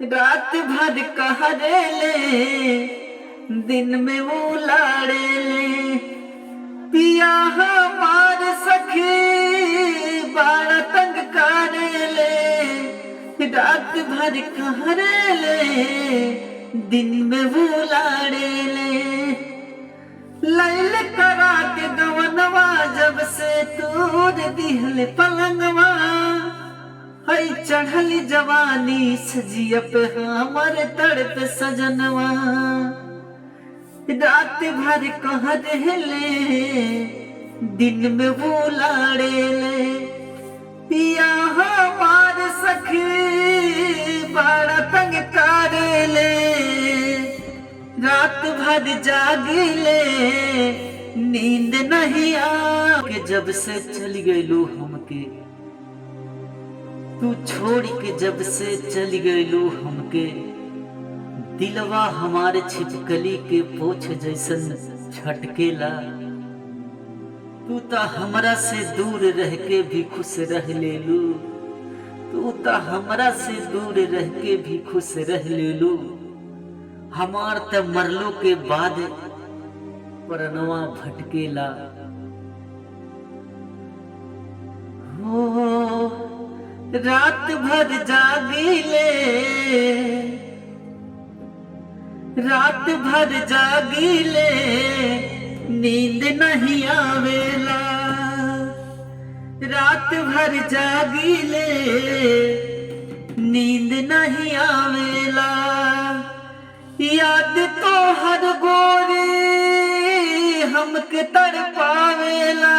रात भर कहरेले, दिन में उलाड़ेले। पिया हमार सखी बड़ा तंग करेले। रात भर कहरेले, दिन में उलाड़ेले। लैल करा के गवनवा, जब से तोड़ दिहल पलंगवा। हई चढ़ली जवानी सजिया पे हमर तड़प सजनवा। रात भर कहरेले, दिन में उलाड़ेले। पिया हमार सखी बड़ा तंग करेले। रात भर जागिले, नींद नहीं आके। जब से चली गईलू हमके, तू छोड़ के जब से चली गईलू हमके। दिलवा हमारे छिपकली के पोछ जैसन छटकेला। तू ता हमरा से दूर रह के भी खुश रह लेलू। तू ता हमरा से दूर रह के भी खुश रह लेलू। हमार त मरलो के बाद परनवा भटकेला। हो रात भर जागीले, रात भर जागीले। नींद नहीं आवेला। रात भर जागीले, नींद नहीं आवेला। याद तो हर गोरी हमके तड़पावेला।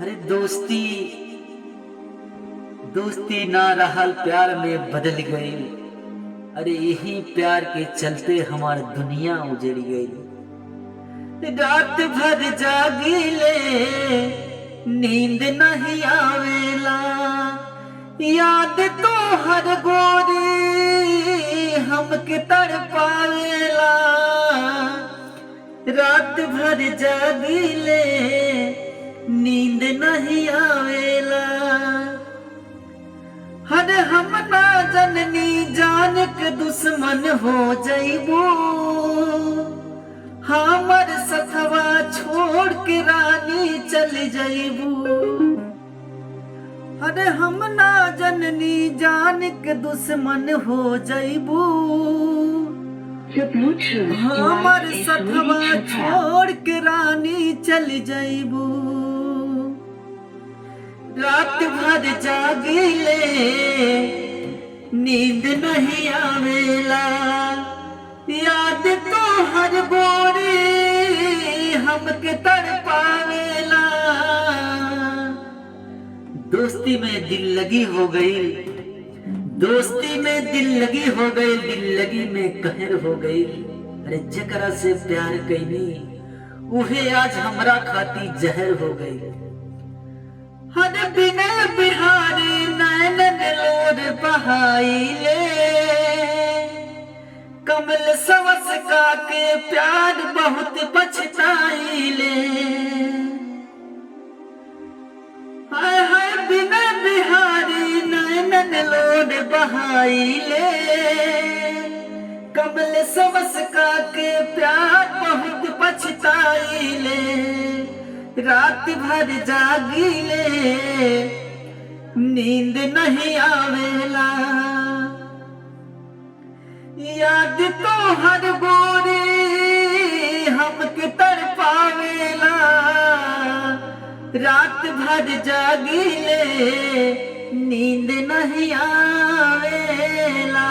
अरे दोस्ती दोस्ती ना रहल, प्यार में बदल गई। अरे यही प्यार के चलते हमारी दुनिया उजड़ गई। रात भर जागीले, नींद नहीं आवेला। याद तो हर गोरी हमके तड़पावेला। रात भर जागीले, नींद नहीं आवेला। हर हम ना जननी जान के दुश्मन हो जाइबो। हमर सथवा छोड़ के रानी चल जाइबो। अरे हम ना जननी जान के दुश्मन हो जाइबो। हमर सथवा छोड़ के रानी चल जाइबो। रात भर जागीले, नींद नहीं आवेला। याद तो हर गोरी हमके तड़पावेला। दोस्ती में दिल लगी हो गई, दोस्ती में दिल लगी हो गई। दिल लगी में कहर हो गई। अरे जकरा से प्यार कैनी, उहे आज हमरा खाती जहर हो गई। हर बिना बिहारी नैनन लोर बहाइले। कमल सवस का के प्यार बहुत पछताइले। हाय हाय बिना बिहारी नैनन लोर बहाइले। कमल सवस का के प्यार बहुत पछताइले। रात भर जागीले, नींद नहीं आवेला। याद तो हर गोरी हमके तड़पावेला। रात भर जागीले, नींद नहीं आवेला।